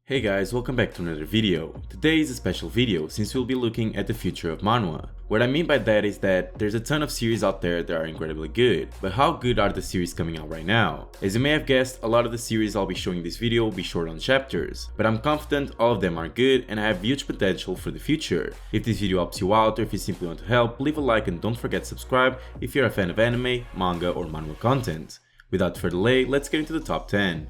Hey guys, welcome back to another video. Today is a special video since we'll be looking at the future of Manhwa. What I mean by that is that there's a ton of series out there that are incredibly good, but how good are the series coming out right now? As you may have guessed, a lot of the series I'll be showing in this video will be short on chapters, but I'm confident all of them are good and have huge potential for the future. If this video helps you out or if you simply want to help, leave a like and don't forget to subscribe if you're a fan of anime, manga or manhwa content. Without further delay, let's get into the top 10.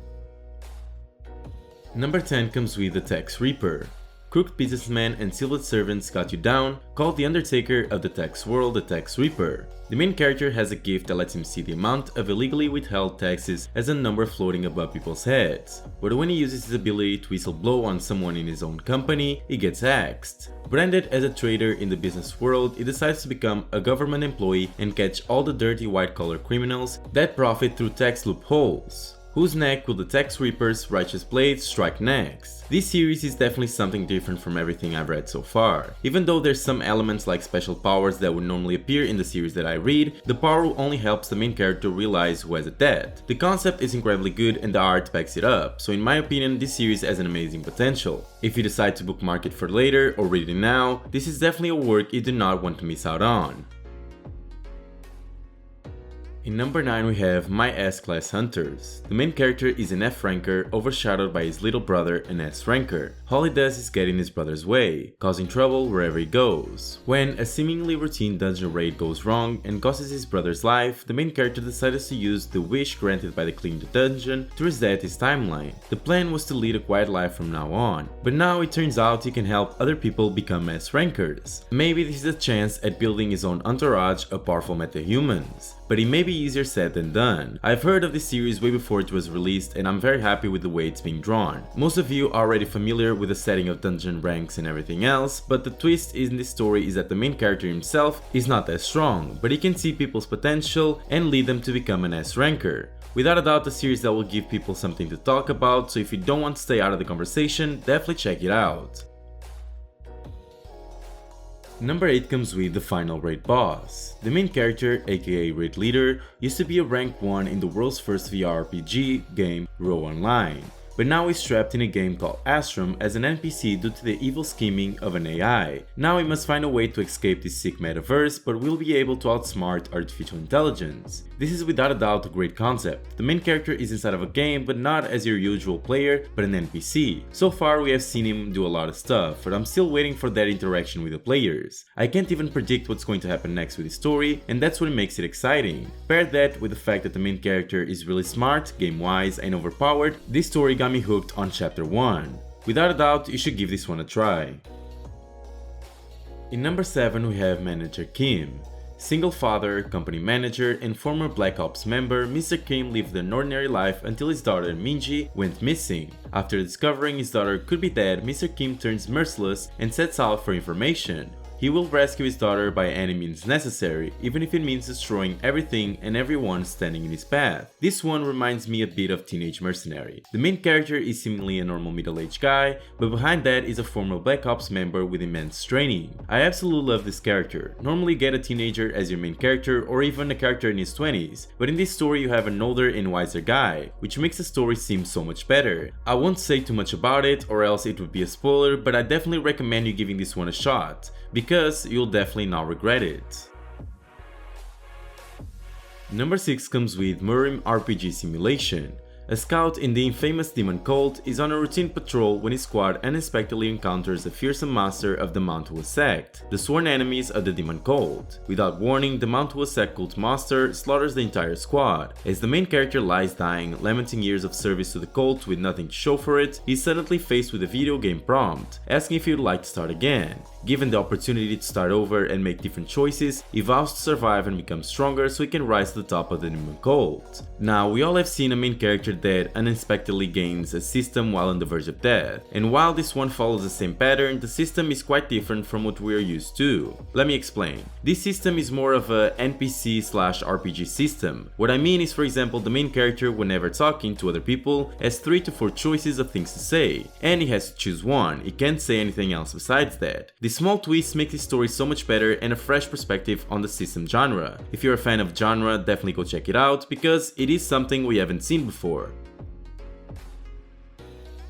Number 10 comes with the Tax Reaper. Crooked businessmen and civil servants got you down, called the Undertaker of the tax world the Tax Reaper. The main character has a gift that lets him see the amount of illegally withheld taxes as a number floating above people's heads. But when he uses his ability to whistle blow on someone in his own company, he gets axed. Branded as a traitor in the business world, he decides to become a government employee and catch all the dirty white-collar criminals that profit through tax loopholes. Whose neck will the Tax Reaper's righteous blade strike next? This series is definitely something different from everything I've read so far. Even though there's some elements like special powers that would normally appear in the series that I read, the power only helps the main character realize who has a debt. The concept is incredibly good and the art backs it up, so in my opinion this series has an amazing potential. If you decide to bookmark it for later or read it now, this is definitely a work you do not want to miss out on. In number 9 we have My S-Class Hunters. The main character is an F-ranker overshadowed by his little brother, an S-ranker. All he does is get in his brother's way, causing trouble wherever he goes. When a seemingly routine dungeon raid goes wrong and costs his brother's life, the main character decides to use the wish granted by the king of the dungeon to reset his timeline. The plan was to lead a quiet life from now on, but now it turns out he can help other people become S-rankers. Maybe this is a chance at building his own entourage of powerful metahumans. But it may be easier said than done. I've heard of this series way before it was released and I'm very happy with the way it's being drawn. Most of you are already familiar with the setting of dungeon ranks and everything else, but the twist in this story is that the main character himself is not that strong, but he can see people's potential and lead them to become an S-ranker. Without a doubt a series that will give people something to talk about, so if you don't want to stay out of the conversation, definitely check it out. Number 8 comes with the final raid boss. The main character, aka raid leader, used to be a rank 1 in the world's first VR RPG game, Row Online. But now he's trapped in a game called Astrum as an NPC due to the evil scheming of an AI. Now he must find a way to escape this sick metaverse, but will be able to outsmart artificial intelligence. This is without a doubt a great concept. The main character is inside of a game, but not as your usual player, but an NPC. So far we have seen him do a lot of stuff, but I'm still waiting for that interaction with the players. I can't even predict what's going to happen next with the story, and that's what makes it exciting. Pair that with the fact that the main character is really smart, game-wise, and overpowered, this story got me hooked on chapter 1. Without a doubt, you should give this one a try. In number 7 we have Manager Kim. Single father, company manager, and former Black Ops member, Mr. Kim lived an ordinary life until his daughter Minji went missing. After discovering his daughter could be dead, Mr. Kim turns merciless and sets out for information. He will rescue his daughter by any means necessary, even if it means destroying everything and everyone standing in his path. This one reminds me a bit of Teenage Mercenary. The main character is seemingly a normal middle-aged guy, but behind that is a former Black Ops member with immense training. I absolutely love this character. Normally get a teenager as your main character or even a character in his 20s, but in this story you have an older and wiser guy, which makes the story seem so much better. I won't say too much about it or else it would be a spoiler, but I definitely recommend you giving this one a shot, because you'll definitely not regret it. Number 6 comes with Murim RPG Simulation. A scout in the infamous demon cult is on a routine patrol when his squad unexpectedly encounters a fearsome master of the Manhwa sect, the sworn enemies of the demon cult. Without warning, the Manhwa sect cult master slaughters the entire squad. As the main character lies dying, lamenting years of service to the cult with nothing to show for it, he's suddenly faced with a video game prompt, asking if he would like to start again. Given the opportunity to start over and make different choices, he vows to survive and become stronger so he can rise to the top of the demon cult. Now, we all have seen a main character that unexpectedly gains a system while on the verge of death, and while this one follows the same pattern, the system is quite different from what we are used to. Let me explain. This system is more of a NPC/RPG system. What I mean is, for example, the main character, whenever talking to other people, has 3 to 4 choices of things to say, and he has to choose one. He can't say anything else besides that. This small twist makes the story so much better and a fresh perspective on the system genre. If you're a fan of genre, definitely go check it out, because it is something we haven't seen before.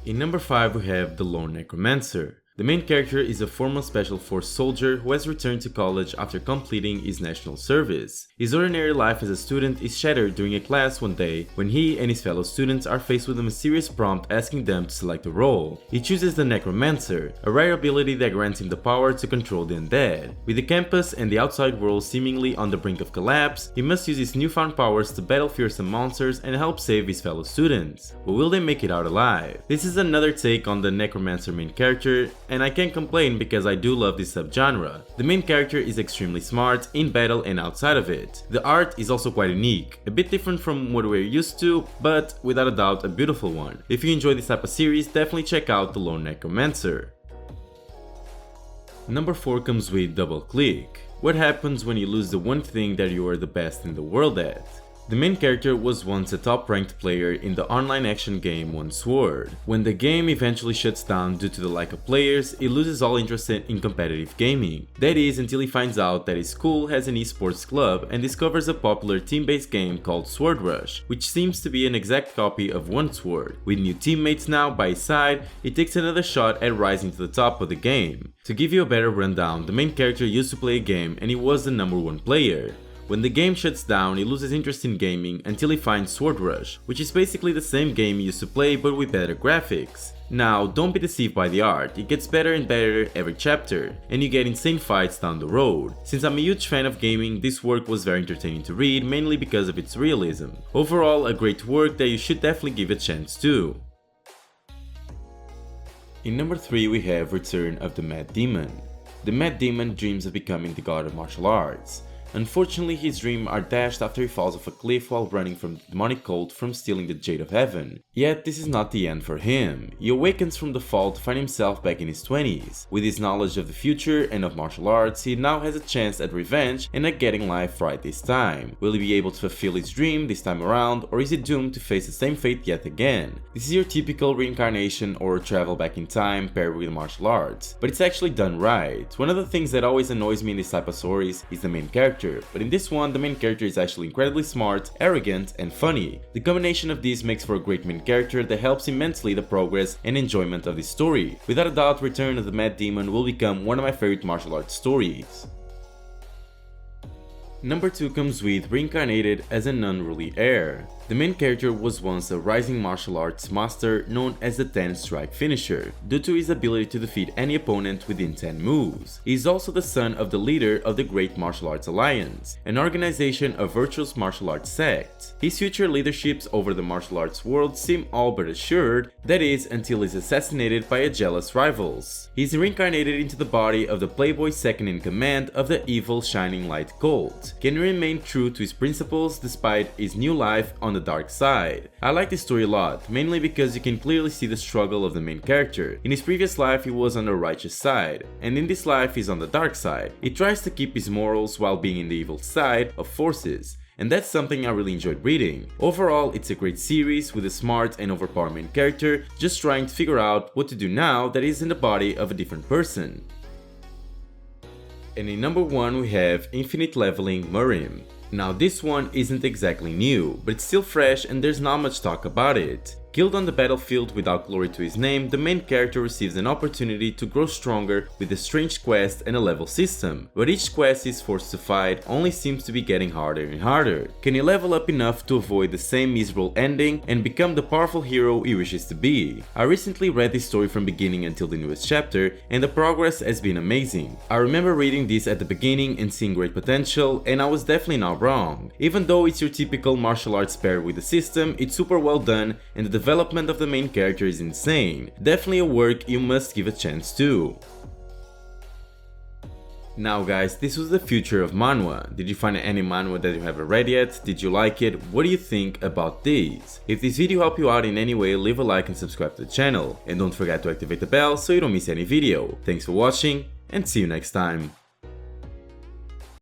In number 5 we have the Lone Necromancer. The main character is a former Special Force soldier who has returned to college after completing his national service. His ordinary life as a student is shattered during a class one day when he and his fellow students are faced with a mysterious prompt asking them to select a role. He chooses the Necromancer, a rare ability that grants him the power to control the undead. With the campus and the outside world seemingly on the brink of collapse, he must use his newfound powers to battle fearsome monsters and help save his fellow students. But will they make it out alive? This is another take on the Necromancer main character, and I can't complain because I do love this subgenre. The main character is extremely smart in battle and outside of it. The art is also quite unique, a bit different from what we're used to, but without a doubt a beautiful one. If you enjoy this type of series, definitely check out the Lone Necromancer. Number 4 comes with Double Click. What happens when you lose the one thing that you are the best in the world at? The main character was once a top-ranked player in the online action game One Sword. When the game eventually shuts down due to the lack of players, he loses all interest in competitive gaming. That is, until he finds out that his school has an esports club and discovers a popular team-based game called Sword Rush, which seems to be an exact copy of One Sword. With new teammates now by his side, he takes another shot at rising to the top of the game. To give you a better rundown, the main character used to play a game and he was the number 1 player. When the game shuts down, he loses interest in gaming until he finds Sword Rush, which is basically the same game he used to play but with better graphics. Now, don't be deceived by the art, it gets better and better every chapter, and you get insane fights down the road. Since I'm a huge fan of gaming, this work was very entertaining to read, mainly because of its realism. Overall, a great work that you should definitely give a chance to. In number 3 we have Return of the Mad Demon. The Mad Demon dreams of becoming the god of martial arts. Unfortunately, his dreams are dashed after he falls off a cliff while running from the demonic cult from stealing the Jade of Heaven. Yet, this is not the end for him. He awakens from the fall to find himself back in his 20s. With his knowledge of the future and of martial arts, he now has a chance at revenge and at getting life right this time. Will he be able to fulfill his dream this time around, or is he doomed to face the same fate yet again? This is your typical reincarnation or travel back in time paired with martial arts, but it's actually done right. One of the things that always annoys me in this type of stories is the main character. But in this one, the main character is actually incredibly smart, arrogant, and funny. The combination of these makes for a great main character that helps immensely the progress and enjoyment of this story. Without a doubt, Return of the Mad Demon will become one of my favorite martial arts stories. Number 2 comes with Reincarnated as an Unruly Heir. The main character was once a rising martial arts master known as the 10-strike finisher, due to his ability to defeat any opponent within 10 moves. He is also the son of the leader of the Great Martial Arts Alliance, an organization of virtuous martial arts sects. His future leaderships over the martial arts world seem all but assured, that is, until he is assassinated by a jealous rivals. He is reincarnated into the body of the playboy second-in-command of the evil Shining Light cult. Can he remain true to his principles despite his new life on the dark side? I like this story a lot, mainly because you can clearly see the struggle of the main character. In his previous life he was on the righteous side, and in this life he's on the dark side. He tries to keep his morals while being in the evil side of forces, and that's something I really enjoyed reading. Overall, it's a great series with a smart and overpowered main character just trying to figure out what to do now that he's in the body of a different person. And in number 1 we have Infinite Leveling Murim. Now this one isn't exactly new, but it's still fresh and there's not much talk about it. Killed on the battlefield without glory to his name, the main character receives an opportunity to grow stronger with a strange quest and a level system, but each quest he's forced to fight only seems to be getting harder and harder. Can he level up enough to avoid the same miserable ending and become the powerful hero he wishes to be? I recently read this story from beginning until the newest chapter, and the progress has been amazing. I remember reading this at the beginning and seeing great potential, and I was definitely not wrong. Even though it's your typical martial arts paired with the system, it's super well done and the development of the main character is insane. Definitely a work you must give a chance to. Now guys, this was the Future of Manwha. Did you find any manhwa that you haven't read yet? Did you like it? What do you think about these? If this video helped you out in any way, leave a like and subscribe to the channel. And don't forget to activate the bell so you don't miss any video. Thanks for watching and see you next time.